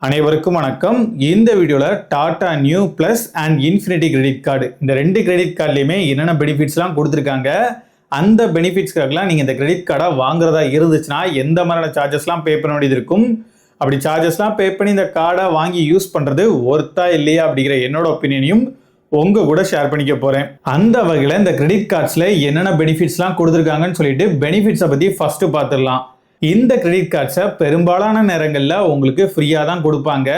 அனைவருக்கும் வணக்கம். இந்த வீடியோவில் Tata new plus and infinity credit card இந்த ரெண்டு கிரெடிட் கார்டுலையுமே என்னென்ன பெனிஃபிட்ஸ்லாம் கொடுத்துருக்காங்க, அந்த பெனிஃபிட்ஸ்க்காகலாம் நீங்கள் இந்த கிரெடிட் கார்டை வாங்குறதா இருந்துச்சுன்னா எந்த மாதிரியான சார்ஜஸ்லாம் பே பண்ண வேண்டியது இருக்கும், அப்படி சார்ஜஸ்லாம் பே பண்ணி இந்த கார்டை வாங்கி யூஸ் பண்ணுறது ஒர்த்தா இல்லையா அப்படிங்கிற என்னோட ஒப்பீனியனையும் உங்கள் கூட ஷேர் பண்ணிக்க போகிறேன். அந்த வகையில் இந்த கிரெடிட் கார்ட்ஸில் என்னென்ன பெனிஃபிட்ஸ்லாம் கொடுத்துருக்காங்கன்னு சொல்லிட்டு பெனிஃபிட்ஸை பற்றி ஃபஸ்ட்டு பார்த்துடலாம். இந்த கிரெடிட் கார்ட்ஸை பெரும்பாலான நேரங்களில் உங்களுக்கு ஃப்ரீயாக தான் கொடுப்பாங்க.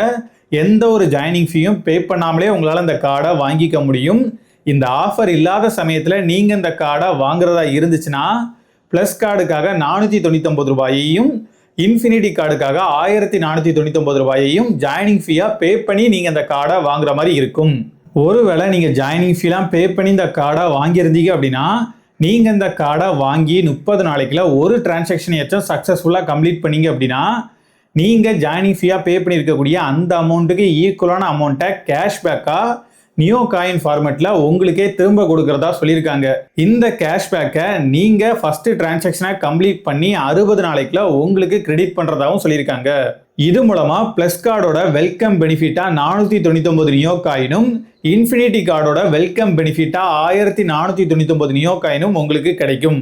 எந்த ஒரு ஜாயினிங் ஃபீயும் பே பண்ணாமலே உங்களால் இந்த கார்டை வாங்கிக்க முடியும். இந்த ஆஃபர் இல்லாத சமயத்தில் நீங்கள் இந்த கார்டை வாங்குறதா இருந்துச்சுன்னா ப்ளஸ் கார்டுக்காக 499 ரூபாயையும் இன்ஃபினிட்டி கார்டுக்காக 1499 ரூபாயையும் ஜாயினிங் ஃபீயாக பே பண்ணி நீங்கள் இந்த கார்டை வாங்குற மாதிரி இருக்கும். ஒருவேளை நீங்கள் ஜாயினிங் ஃபீலாம் பே பண்ணி இந்த கார்டை வாங்கியிருந்தீங்க அப்படின்னா நீங்கள் இந்த கார்டை வாங்கி 30 நாளைக்குள்ள ஒரு டிரான்சாக்ஷன் ஏச்சும் சக்ஸஸ்ஃபுல்லாக கம்ப்ளீட் பண்ணீங்க அப்படின்னா நீங்கள் ஜாயினிங் ஃபீயாக பே பண்ணியிருக்கக்கூடிய அந்த அமௌண்ட்டுக்கு ஈக்குவலான அமௌண்ட்டை கேஷ்பேக்காக நியோ காயின் ஃபார்மேட்டில் உங்களுக்கே திரும்ப கொடுக்கறதா சொல்லியிருக்காங்க. இந்த கேஷ்பேக்கை நீங்கள் ஃபஸ்ட்டு டிரான்சாக்ஷனை கம்ப்ளீட் பண்ணி 60 நாளைக்குள்ள உங்களுக்கு கிரெடிட் பண்ணுறதாகவும் சொல்லியிருக்காங்க. இது மூலமாக ப்ளஸ் கார்டோட வெல்கம் பெனிஃபிட்டாக 499 நியோ காயினும் இன்ஃபினிட்டி கார்டோட வெல்கம் பெனிஃபிட்டாக 1499 நியோ காயினும் உங்களுக்கு கிடைக்கும்.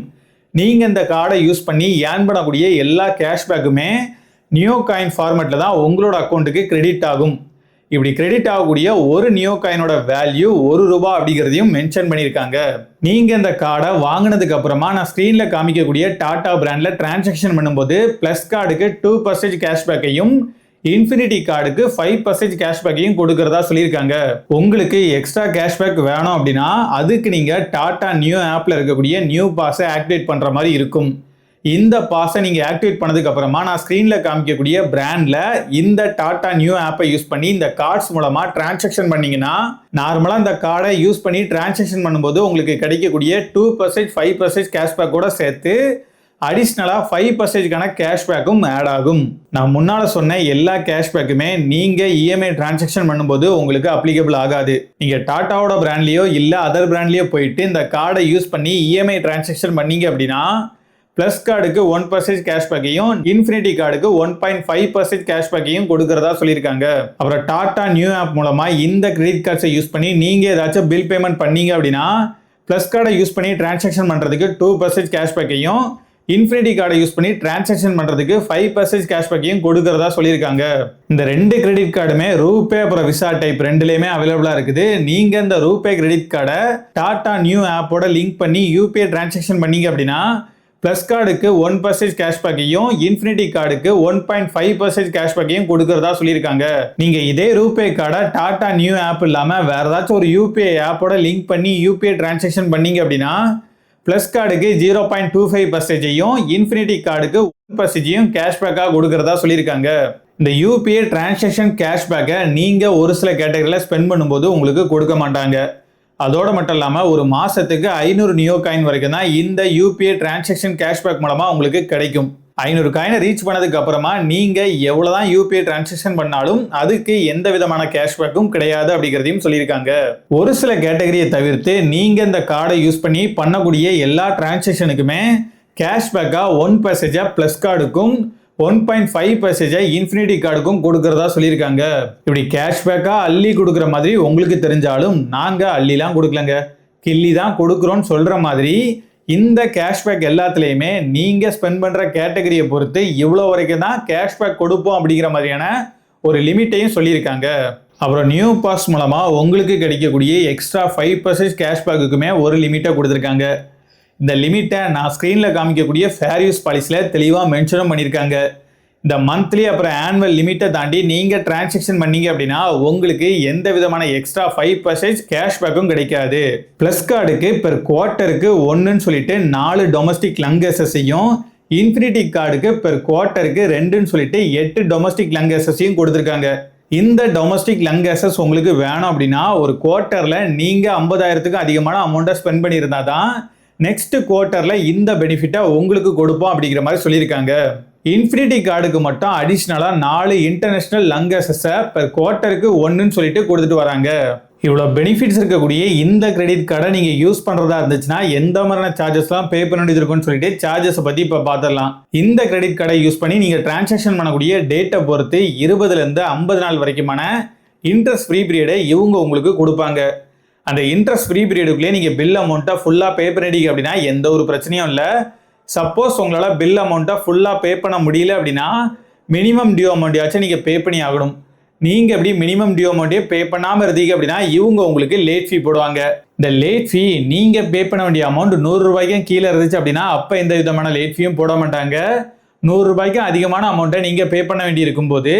நீங்கள் இந்த கார்டை யூஸ் பண்ணி ஏர்ன் பண்ணக்கூடிய எல்லா கேஷ்பேக்குமே நியோ காயின் ஃபார்மேட்டில் தான் உங்களோட அக்கௌண்ட்டுக்கு கிரெடிட் ஆகும். இப்படி கிரெடிட் ஆகக்கூடிய ஒரு நியோ காயினோட வேல்யூ ₹1 அப்படிங்கிறதையும் மென்ஷன் பண்ணியிருக்காங்க. நீங்கள் இந்த கார்டை வாங்கினதுக்கு அப்புறமா நான் ஸ்க்ரீனில் காமிக்கக்கூடிய டாடா பிராண்டில் டிரான்சாக்ஷன் பண்ணும்போது ப்ளஸ் கார்டுக்கு 2% கேஷ்பேக்கையும் இன்ஃபினிட்டி கார்டுக்கு 5% கேஷ்பேக்கையும் கொடுக்கறதா சொல்லியிருக்காங்க. உங்களுக்கு எக்ஸ்ட்ரா கேஷ்பேக் வேணும் அப்படின்னா அதுக்கு நீங்கள் டாடா நியூ ஆப்பில் இருக்கக்கூடிய நியூ பாஸை ஆக்டிவேட் பண்ணுற மாதிரி இருக்கும். இந்த பாஸை நீங்கள் ஆக்டிவேட் பண்ணதுக்கு அப்புறமா நான் ஸ்க்ரீனில் காமிக்கக்கூடிய பிராண்டில் இந்த டாடா நியூ ஆப்பை யூஸ் பண்ணி இந்த கார்ட்ஸ் மூலமாக டிரான்சாக்ஷன் பண்ணிங்கன்னா நார்மலாக இந்த கார்டை யூஸ் பண்ணி டிரான்சாக்ஷன் பண்ணும்போது உங்களுக்கு கிடைக்கக்கூடிய 2% 5% கேஷ்பேக்கோட சேர்த்து அடிஷ்னலாக 5%க்கான கேஷ்பேக்கும் ஆட் ஆகும். நான் முன்னால் சொன்ன எல்லா கேஷ்பேக்குமே நீங்கள் இஎம்ஐ டிரான்சாக்ஷன் பண்ணும்போது உங்களுக்கு அப்ளிகபிள் ஆகாது. நீங்கள் டாட்டாவோட பிராண்ட்லேயோ இல்லை அதர் பிராண்ட்லேயோ போயிட்டு இந்த கார்டை யூஸ் பண்ணி இஎம்ஐ டிரான்சாக்ஷன் பண்ணீங்க அப்படின்னா ப்ளஸ் கார்டுக்கு 1% கேஷ்பேக்கையும் இன்ஃபினிட்டி கார்டுக்கு 1.5% கேஷ்பேக்கையும் கொடுக்கறதா சொல்லியிருக்காங்க. அப்புறம் டாடா நியூ ஆப் மூலமாக இந்த கிரெடிட் கார்ட்ஸை யூஸ் பண்ணி நீங்கள் ஏதாச்சும் பில் பேமெண்ட் பண்ணீங்க அப்படின்னா ப்ளஸ் கார்டை யூஸ் பண்ணி டிரான்சாக்ஷன் பண்ணுறதுக்கு 2% கேஷ்பேக்கையும் இன்ஃபினிட்டி கார்டை யூஸ் பண்ணி டிரான்சாக்ஷன் பண்ணுறதுக்கு 5% கேஷ்பேக்கையும் கொடுக்கறதா சொல்லியிருக்காங்க. இந்த ரெண்டு கிரெடிட் கார்டுமே ரூபே அப்புறம் விசா டைப் ரெண்டுலேயுமே அவைலபிளாக இருக்குது. நீங்கள் இந்த ரூபே கிரெடிட் கார்டை டாடா நியூ ஆப்போட லிங்க் பண்ணி யூபிஐ டிரான்சாக்ஷன் பண்ணீங்க அப்படின்னா ப்ளஸ் கார்டுக்கு 1% கேஷ்பேக்கையும் இன்ஃபினிட்டி கார்டுக்கு 1.5% கேஷ்பேக்கையும் கொடுக்கறதா சொல்லியிருக்காங்க. நீங்கள் இதே ரூபே கார்டை டாடா நியூ ஆப் இல்லாமல் வேறு ஏதாச்சும் ஒரு யூபிஐ ஆப்போட லிங்க் பண்ணி யூபிஐ டிரான்சாக்ஷன் பண்ணீங்க அப்படின்னா ப்ளஸ் கார்டுக்கு 0.25%ஐயும் இன்ஃபினிட்டி கார்டுக்கு 1%ஐயும் கேஷ்பேக்காக கொடுக்கறதா சொல்லியிருக்காங்க. இந்த யூபிஐ டிரான்சாக்ஷன் கேஷ்பேக்கை நீங்கள் ஒரு சில கேட்டகரியில் ஸ்பெண்ட் பண்ணும்போது உங்களுக்கு கொடுக்க மாட்டாங்க. அதோடு மட்டும் இல்லாமல் ஒரு மாதத்துக்கு 500 நியோ காயின் வரைக்கும் தான் இந்த யூபிஐ டிரான்சாக்ஷன் கேஷ்பேக் மூலமாக உங்களுக்கு கிடைக்கும். 500 காயினை ரீச் பண்ணதுக்கு அப்புறமா நீங்கள் எவ்வளோ தான் யூபிஐ டிரான்சாக்ஷன் பண்ணாலும் அதுக்கு எந்த விதமான கேஷ்பேக்கும் கிடையாது அப்படிங்கிறதையும் சொல்லியிருக்காங்க. ஒரு சில கேட்டகரியை தவிர்த்து நீங்கள் இந்த கார்டை யூஸ் பண்ணி பண்ணக்கூடிய எல்லா டிரான்சாக்ஷனுக்குமே கேஷ்பேக்காக 1% ப்ளஸ் கார்டுக்கும் 1.5% இன்ஃபினிட்டி கார்டுக்கும் கொடுக்கறதா சொல்லியிருக்காங்க. இப்படி கேஷ்பேக்காக அள்ளி கொடுக்குற மாதிரி உங்களுக்கு தெரிஞ்சாலும் நாங்கள் அள்ளிலாம் கொடுக்கலங்க, கிள்ளி தான் கொடுக்குறோன்னு சொல்கிற மாதிரி இந்த கேஷ்பேக் எல்லாத்துலேயுமே நீங்கள் ஸ்பெண்ட் பண்ணுற கேட்டகரியை பொறுத்து இவ்வளோ வரைக்கும் தான் கேஷ்பேக் கொடுப்போம் அப்படிங்கிற மாதிரியான ஒரு லிமிட்டையும் சொல்லியிருக்காங்க. அப்புறம் நியூ பாஸ் மூலமாக உங்களுக்கு கிடைக்கக்கூடிய எக்ஸ்ட்ரா 5% கேஷ்பேக்குக்குமே ஒரு லிமிட்டை கொடுத்துருக்காங்க. இந்த லிமிட்டை நான் ஸ்க்ரீனில் காமிக்கக்கூடிய ஃபேர் யூஸ் பாலிசியில் தெளிவாக மென்ஷனும் பண்ணியிருக்காங்க. இந்த மந்த்லி அப்புறம் ஆனுவல் லிமிட்டை தாண்டி நீங்கள் டிரான்சாக்ஷன் பண்ணீங்க அப்படின்னா உங்களுக்கு எந்த விதமான எக்ஸ்ட்ரா 5% கேஷ்பேக்கும் கிடைக்காது. ப்ளஸ் கார்டுக்கு பெர் குவார்ட்டருக்கு 1ன்னு சொல்லிட்டு 4 டொமஸ்டிக் லங்கஸஸையும் இன்ஃபினிட்டி கார்டுக்கு பெர் குவார்ட்டருக்கு 2ன்னு சொல்லிட்டு 8 டொமஸ்டிக் லங்கஸஸையும் கொடுத்துருக்காங்க. இந்த டொமஸ்டிக் லங்கஸஸ் உங்களுக்கு வேணும் அப்படின்னா ஒரு குவார்ட்டரில் நீங்கள் 50,000க்கு அதிகமான அமௌண்ட்டை ஸ்பெண்ட் பண்ணியிருந்தா தான் நெக்ஸ்ட் குவார்ட்டரில் இந்த பெனிஃபிட்டை உங்களுக்கு கொடுப்போம் அப்படிங்கிற மாதிரி சொல்லியிருக்காங்க. இன்ஃபினிட்டி கார்டுக்கு மட்டும் அடிஷ்னலாக 4 இன்டர்நேஷ்னல் லங்கஸஸை பெர் குவார்ட்டருக்கு 1ன்னு சொல்லிட்டு கொடுத்துட்டு வராங்க. இவ்வளோ பெனிஃபிட்ஸ் இருக்கக்கூடிய இந்த கிரெடிட் கார்டை நீங்கள் யூஸ் பண்ணுறதா இருந்துச்சுன்னா எந்த மாதிரியான சார்ஜஸ்லாம் பே பண்ண வேண்டியது இருக்குன்னு சொல்லிட்டு சார்ஜஸை பற்றி இப்போ பார்த்துடலாம். இந்த கிரெடிட் கார்டை யூஸ் பண்ணி நீங்கள் டிரான்சாக்ஷன் பண்ணக்கூடிய டேட்டை பொறுத்து 20லேருந்து 50 நாள் வரைக்குமான இன்ட்ரெஸ்ட் ஃப்ரீ பீரியடை இவங்க உங்களுக்கு கொடுப்பாங்க. அந்த இன்ட்ரெஸ்ட் ஃப்ரீ பீரியடுக்குள்ளே நீங்கள் பில் அமௌண்ட்டை ஃபுல்லாக பே பண்ணிட்டீங்க அப்படின்னா எந்த ஒரு பிரச்சனையும் இல்லை. சப்போஸ் உங்களால் பில் அமௌண்ட்டை ஃபுல்லாக பே பண்ண முடியல அப்படின்னா மினிமம் டியூ அமௌண்ட்டையாச்சும் நீங்கள் பே பண்ணி ஆகணும். நீங்கள் எப்படி மினிமம் டியூ அமௌண்ட்டே பே பண்ணாமல் இருந்தீங்க அப்படின்னா இவங்க உங்களுக்கு லேட் ஃபீ போடுவாங்க. இந்த லேட் ஃபீ நீங்கள் பே பண்ண வேண்டிய அமௌண்ட் 100 ரூபாய்க்கும் கீழே இருந்துச்சு அப்படின்னா அப்போ எந்த விதமான லேட் ஃபீயும் போட மாட்டாங்க. 100 ரூபாய்க்கும் அதிகமான அமௌண்ட்டை நீங்கள் பே பண்ண வேண்டி இருக்கும்போது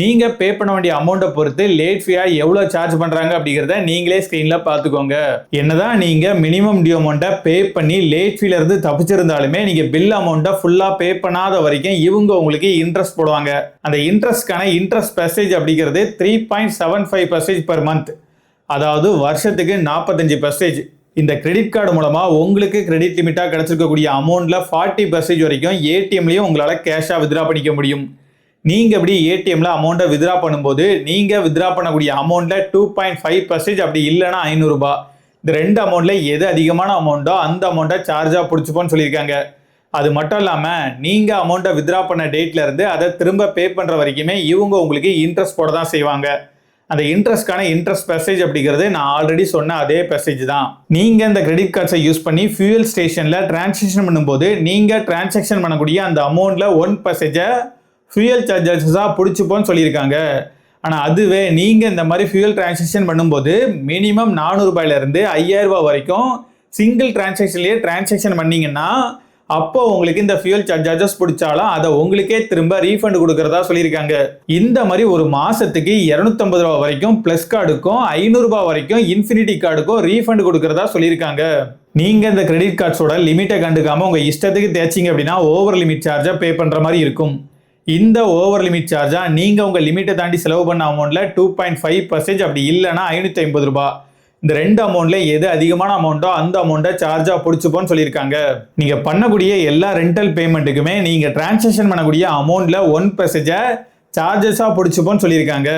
நீங்கள் பே பண்ண வேண்டிய அமௌண்ட்டை பொறுத்து லேட் ஃபீயாக எவ்வளோ சார்ஜ் பண்ணுறாங்க அப்படிங்கிறத நீங்களே ஸ்க்ரீனில் பார்த்துக்கோங்க. என்னதான் நீங்கள் மினிமம் டியூ அமௌண்ட்டை பே பண்ணி லேட் ஃபீலேருந்து தப்பிச்சிருந்தாலுமே நீங்கள் பில் அமௌண்ட்டை ஃபுல்லாக பே பண்ணாத வரைக்கும் இவங்க உங்களுக்கு இன்ட்ரெஸ்ட் போடுவாங்க. அந்த இன்ட்ரெஸ்ட்கான இன்ட்ரெஸ்ட் பெர்சேஜ் அப்படிங்கிறது 3.75% per month, அதாவது வருஷத்துக்கு 45%. இந்த கிரெடிட் கார்டு மூலமாக உங்களுக்கு கிரெடிட் லிமிட்டாக கிடச்சிருக்கக்கூடிய அமௌண்ட்டில் 40% வரைக்கும் ஏடிஎம்லையும் உங்களால் கேஷாக வித்ரா பண்ணிக்க முடியும். நீங்கள் எப்படி ஏடிஎம்ல அமௌண்ட்டை வித்ரா பண்ணும்போது நீங்கள் வித்ரா பண்ணக்கூடிய அமௌண்ட்டில் 2.5% அப்படி இல்லைன்னா 500 ரூபாய், இந்த ரெண்டு அமௌண்ட்டில் எது அதிகமான அமௌண்ட்டோ அந்த அமௌண்ட்டை சார்ஜாக பிடிச்சிப்போன்னு சொல்லியிருக்காங்க. அது மட்டும் இல்லாமல் நீங்கள் அமௌண்ட்டை வித்ரா பண்ண டேட்லேருந்து அதை திரும்ப பே பண்ணுற வரைக்குமே இவங்க உங்களுக்கு இன்ட்ரெஸ்ட் போட தான் செய்வாங்க. அந்த இன்ட்ரெஸ்ட்கான இன்ட்ரெஸ்ட் பெர்சேஜ் அப்படிங்கிறது நான் ஆல்ரெடி சொன்ன அதே பெர்சேஜ் தான். நீங்கள் இந்த கிரெடிட் கார்ட்ஸை யூஸ் பண்ணி ஃபியூயல் ஸ்டேஷனில் டிரான்சாக்ஷன் பண்ணும்போது நீங்கள் டிரான்சாக்ஷன் பண்ணக்கூடிய அந்த அமௌண்ட்டில் 1% ஃபியூயல் சார்ஜஸாக பிடிச்சிப்போன்னு சொல்லியிருக்காங்க. ஆனால் அதுவே நீங்கள் இந்த மாதிரி ஃபியூயல் டிரான்சாக்ஷன் பண்ணும்போது மினிமம் 400 ரூபாயிலிருந்து 5000 ரூபாய் வரைக்கும் சிங்கிள் டிரான்சாக்ஷன்லேயே டிரான்சாக்ஷன் பண்ணிங்கன்னா அப்போ உங்களுக்கு இந்த ஃபியூயல் சார்ஜஸ் பிடிச்சாலும் அதை உங்களுக்கே திரும்ப ரீஃபண்ட் கொடுக்கறதா சொல்லியிருக்காங்க. இந்த மாதிரி ஒரு மாசத்துக்கு 250 ரூபாய் வரைக்கும் பிளஸ் கார்டுக்கும் 500 ரூபாய் வரைக்கும் இன்ஃபினிட்டி கார்டுக்கும் ரீஃபண்ட் கொடுக்கறதா சொல்லியிருக்காங்க. நீங்க இந்த கிரெடிட் கார்ட்ஸோட லிமிட்டை கண்டுக்காம உங்க இஷ்டத்துக்கு தேய்ச்சிங்க அப்படின்னா ஓவர் லிமிட் சார்ஜை பே பண்ற மாதிரி இருக்கும். இந்த ஓவர் லிமிட் சார்ஜா நீங்க உங்க லிமிட்டை தாண்டி செலவு பண்ண அமௌண்ட்ல 2.5% அப்படி இல்லைன்னா 550 ரூபாய், இந்த ரெண்டு அமௌண்ட்ல எது அதிகமான அமௌண்ட்டோ அந்த அமௌண்ட்டை சார்ஜா பிடிச்சிப்போன்னு சொல்லியிருக்காங்க. நீங்க பண்ணக்கூடிய எல்லா ரெண்டல் பேமெண்ட்டுக்குமே நீங்க டிரான்சாக்ஷன் பண்ணக்கூடிய அமௌண்ட்ல 1% சார்ஜஸா பிடிச்சிப்போன்னு சொல்லியிருக்காங்க.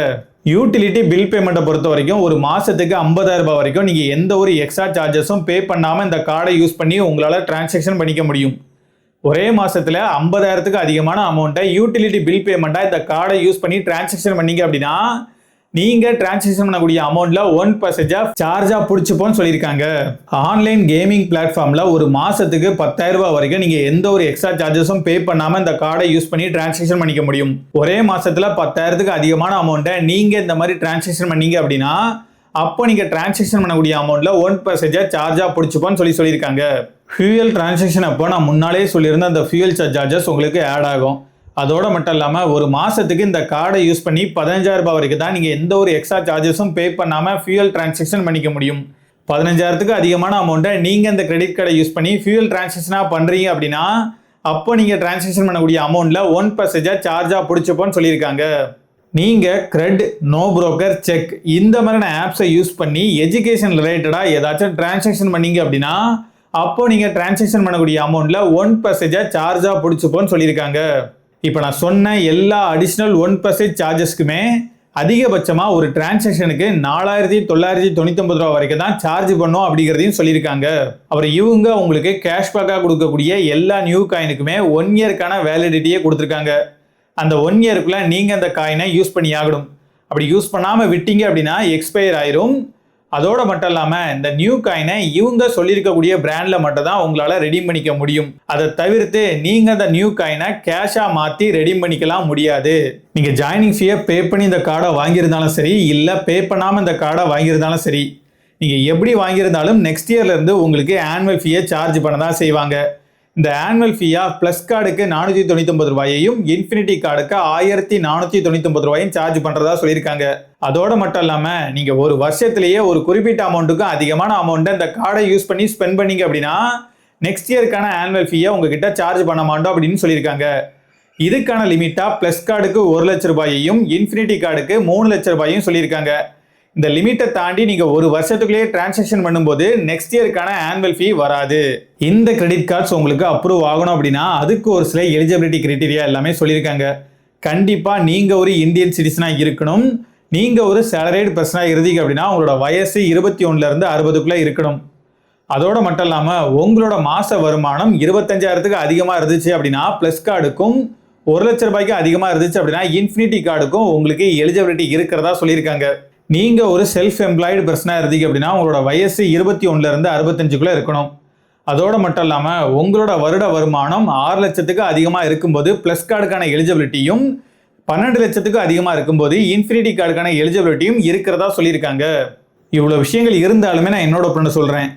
யூட்டிலிட்டி பில் பேமெண்ட்டை பொறுத்த வரைக்கும் ஒரு மாசத்துக்கு 50,000 ரூபாய் வரைக்கும் நீங்க எந்த ஒரு எக்ஸ்ட்ரா சார்ஜஸும் பே பண்ணாம இந்த கார்டை யூஸ் பண்ணி உங்களால டிரான்சாக்ஷன் பண்ணிக்க முடியும். ஒரே மாசத்துல 50,000க்கு அதிகமான அமௌண்ட்டை யூட்டிலிட்டி பில் பேமெண்ட்டா இந்த கார்டை யூஸ் பண்ணி டிரான்சாக்ஷன் பண்ணீங்க அப்படின்னா நீங்க டிரான்சாக்ஷன் பண்ணக்கூடிய அமௌண்ட்ல 1% சார்ஜா பிடிச்சிப்போன்னு சொல்லியிருக்காங்க. ஆன்லைன் கேமிங் பிளாட்ஃபார்ம்ல ஒரு மாசத்துக்கு 10,000 ரூபாய் வரைக்கும் நீங்க எந்த ஒரு எக்ஸ்ட்ரா சார்ஜஸும் பே பண்ணாம இந்த கார்டை யூஸ் பண்ணி டிரான்சாக்ஷன் பண்ணிக்க முடியும். ஒரே மாசத்துல 10,000க்கு அதிகமான அமௌண்ட்டை நீங்க இந்த மாதிரி டிரான்சாக்ஷன் பண்ணீங்க அப்படின்னா அப்போ நீங்க டிரான்சாக்ஷன் பண்ணக்கூடிய அமௌண்ட்ல 1% சார்ஜா பிடிச்சிப்போன்னு சொல்லியிருக்காங்க. ஃபியூயல் டிரான்சாக்ஷன் அப்போ நான் முன்னாலே சொல்லியிருந்த அந்த ஃபியூயல் சார்ஜஸ் உங்களுக்கு ஆட் ஆகும். அதோட மட்டும் இல்லாமல் ஒரு மாசத்துக்கு இந்த கார்டை யூஸ் பண்ணி 15,000 ரூபாய் வரைக்கும் தான் நீங்கள் எந்த ஒரு எக்ஸ்ட்ரா சார்ஜஸும் பே பண்ணாமல் ஃபியூயல் டிரான்சாக்ஷன் பண்ணிக்க முடியும். 15,000க்கு அதிகமான அமௌண்ட்டை நீங்கள் இந்த கிரெடிட் கார்டை யூஸ் பண்ணி ஃபியூயல் டிரான்சாக்ஷனாக பண்ணுறீங்க அப்படின்னா அப்போ நீங்கள் டிரான்சாக்ஷன் பண்ணக்கூடிய அமௌண்ட்டில் 1% சார்ஜாக பிடிச்சிப்போன்னு சொல்லியிருக்காங்க. நீங்கள் கிரெட், நோ புரோக்கர், செக் இந்த மாதிரியான ஆப்ஸை யூஸ் பண்ணி எஜுகேஷன் ரிலேட்டடாக ஏதாச்சும் டிரான்சாக்ஷன் பண்ணீங்க அப்படின்னா அப்போ நீங்கள் டிரான்சாக்ஷன் பண்ணக்கூடிய அமௌண்ட்டில் 1% சார்ஜாக பிடிச்சிப்போன்னு சொல்லியிருக்காங்க. இப்போ நான் சொன்ன எல்லா அடிஷ்னல் 1% சார்ஜஸ்க்குமே அதிகபட்சமாக ஒரு டிரான்சாக்ஷனுக்கு 4,999 ரூபா வரைக்கும் தான் சார்ஜ் பண்ணோம் அப்படிங்கிறதையும் சொல்லியிருக்காங்க. அப்புறம் இவங்க உங்களுக்கு கேஷ்பேக்காக கொடுக்கக்கூடிய எல்லா நியூ காயினுக்குமே 1 இயர்க்கான வேலிடிட்டியே கொடுத்துருக்காங்க. அந்த 1 இயருக்குள்ள நீங்கள் அந்த காயினை யூஸ் பண்ணி ஆகணும். அப்படி யூஸ் பண்ணாமல் விட்டீங்க அப்படின்னா எக்ஸ்பயர் ஆயிரும். அதோட மட்டும் இல்லாமல் இந்த நியூ காயினை இவங்க சொல்லியிருக்கக்கூடிய பிராண்டில் மட்டும் தான் உங்களால் ரெடீம் பண்ணிக்க முடியும். அதை தவிர்த்து நீங்கள் அந்த நியூ காயினை கேஷாக மாற்றி ரெடீம் பண்ணிக்கலாம் முடியாது. நீங்கள் ஜாயினிங் ஃபீயை பே பண்ணி இந்த கார்டை வாங்கியிருந்தாலும் சரி, இல்லை பே பண்ணாமல் இந்த கார்டை வாங்கியிருந்தாலும் சரி, நீங்கள் எப்படி வாங்கியிருந்தாலும் நெக்ஸ்ட் இயர்லேருந்து உங்களுக்கு ஆனுவல் ஃபீயை சார்ஜ் பண்ண தான் செய்வாங்க. இந்த ஆனுவல் ஃபீயா பிளஸ் கார்டுக்கு 499 ரூபாயையும் இன்ஃபினிட்டி கார்டுக்கு 1,499 ரூபாயும் சார்ஜ் பண்ணுறதா சொல்லியிருக்காங்க. அதோட மட்டும் இல்லாமல் நீங்கள் ஒரு வருஷத்துலேயே ஒரு குறிப்பிட்ட அமௌண்ட்டுக்கும் அதிகமான அமௌண்ட்டை இந்த கார்டை யூஸ் பண்ணி ஸ்பெண்ட் பண்ணீங்க அப்படின்னா நெக்ஸ்ட் இயருக்கான ஆனுவல் ஃபீயை உங்ககிட்ட சார்ஜ் பண்ண மாட்டோம் அப்படின்னு சொல்லியிருக்காங்க. இதுக்கான லிமிட்டாக பிளஸ் கார்டுக்கு 1 லட்ச ரூபாயையும் இன்ஃபினிட்டி கார்டுக்கு 3 லட்ச ரூபாயும் சொல்லியிருக்காங்க. இந்த லிமிட்டை தாண்டி நீங்கள் ஒரு வருஷத்துக்குள்ளேயே டிரான்சாக்ஷன் பண்ணும்போது நெக்ஸ்ட் இயருக்கான ஆனுவல் ஃபீ வராது. இந்த கிரெடிட் கார்ட்ஸ் உங்களுக்கு அப்ரூவ் ஆகணும் அப்படின்னா அதுக்கு ஒரு சில எலிஜிபிலிட்டி கிரைட்டீரியா எல்லாமே சொல்லியிருக்காங்க. கண்டிப்பாக நீங்கள் ஒரு இந்தியன் சிட்டிசனாக இருக்கணும். நீங்கள் ஒரு சேலரிடு பர்சனாக இருந்தீங்க அப்படின்னா உங்களோட வயசு 21லேருந்து 60க்குள்ளே இருக்கணும். அதோட மட்டும் இல்லாமல் உங்களோட மாத வருமானம் 25,000க்கு அதிகமாக இருந்துச்சு அப்படின்னா ப்ளஸ் கார்டுக்கும் 1,00,000 ரூபாய்க்கு அதிகமாக இருந்துச்சு அப்படின்னா இன்ஃபினிட்டி கார்டுக்கும் உங்களுக்கு எலிஜிபிலிட்டி இருக்கிறதா சொல்லியிருக்காங்க. நீங்கள் ஒரு செல்ஃப் எம்ப்ளாய்டு பர்சனாக இருந்தீங்க அப்படின்னா உங்களோட வயசு 21லேருந்து 65க்குள்ளே இருக்கணும். அதோட மட்டும் இல்லாமல் உங்களோட வருட வருமானம் 6 லட்சத்துக்கு அதிகமாக இருக்கும்போது ப்ளஸ் கார்டுக்கான எலிஜிபிலிட்டியும் 12 லட்சத்துக்கு அதிகமாக இருக்கும்போது இன்ஃபினிட்டி கார்டுக்கான எலிஜிபிலிட்டியும் இருக்கிறதா சொல்லியிருக்காங்க. இவ்வளோ விஷயங்கள் இருந்தாலுமே நான் என்னோட ஒப்பீனியன் சொல்கிறேன்.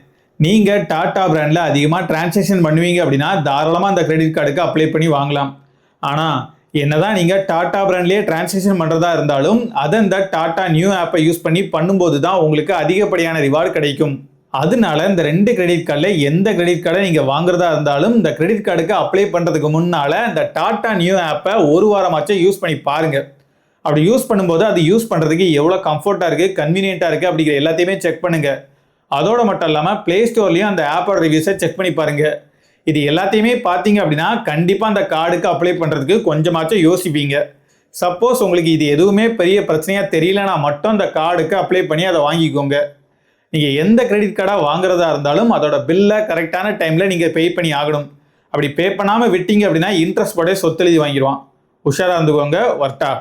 நீங்கள் டாடா பிராண்டில் அதிகமாக டிரான்சாக்ஷன் பண்ணுவீங்க அப்படின்னா தாராளமாக அந்த கிரெடிட் கார்டுக்கு அப்ளை பண்ணி வாங்கலாம். ஆனால் என்னதான் நீங்கள் டாடா பிராண்ட்லேயே டிரான்சாக்ஷன் பண்ணுறதா இருந்தாலும் அதை இந்த டாடா நியூ ஆப்பை யூஸ் பண்ணி பண்ணும்போது தான் உங்களுக்கு அதிகப்படியான ரிவார்டு கிடைக்கும். அதனால இந்த 2 கிரெடிட் கார்டில் எந்த கிரெடிட் கார்டை நீங்கள் வாங்குறதா இருந்தாலும் இந்த கிரெடிட் கார்டுக்கு அப்ளை பண்ணுறதுக்கு முன்னால் இந்த டாடா நியூ ஆப்பை ஒரு வாரமாச்சும் யூஸ் பண்ணி பாருங்கள். அப்படி யூஸ் பண்ணும்போது அது யூஸ் பண்ணுறதுக்கு எவ்வளோ கம்ஃபர்ட்டாக இருக்குது, கன்வீனியண்ட்டாக இருக்குது அப்படிங்கிற எல்லாத்தையுமே செக் பண்ணுங்கள். அதோட மட்டும் இல்லாமல் ப்ளே ஸ்டோர்லேயும் அந்த ஆப்போட ரிவ்யூஸை செக் பண்ணி பாருங்கள். இது எல்லாத்தையுமே பார்த்தீங்க அப்படின்னா கண்டிப்பாக அந்த கார்டுக்கு அப்ளை பண்ணுறதுக்கு கொஞ்சமாச்சும் யோசிப்பீங்க. சப்போஸ் உங்களுக்கு இது எதுவுமே பெரிய பிரச்சனையாக தெரியலனா மட்டும் அந்த கார்டுக்கு அப்ளை பண்ணி அதை வாங்கிக்கோங்க. நீங்கள் எந்த கிரெடிட் கார்டாக வாங்குறதா இருந்தாலும் அதோட பில்லை கரெக்டான டைமில் நீங்கள் பே பண்ணி ஆகணும். அப்படி பே பண்ணாமல் விட்டீங்க அப்படின்னா இன்ட்ரெஸ்ட் போட்டே சொத்தெழுதி வாங்கிடுவான். உஷாராக இருந்துக்கோங்க. வர்ட்டா.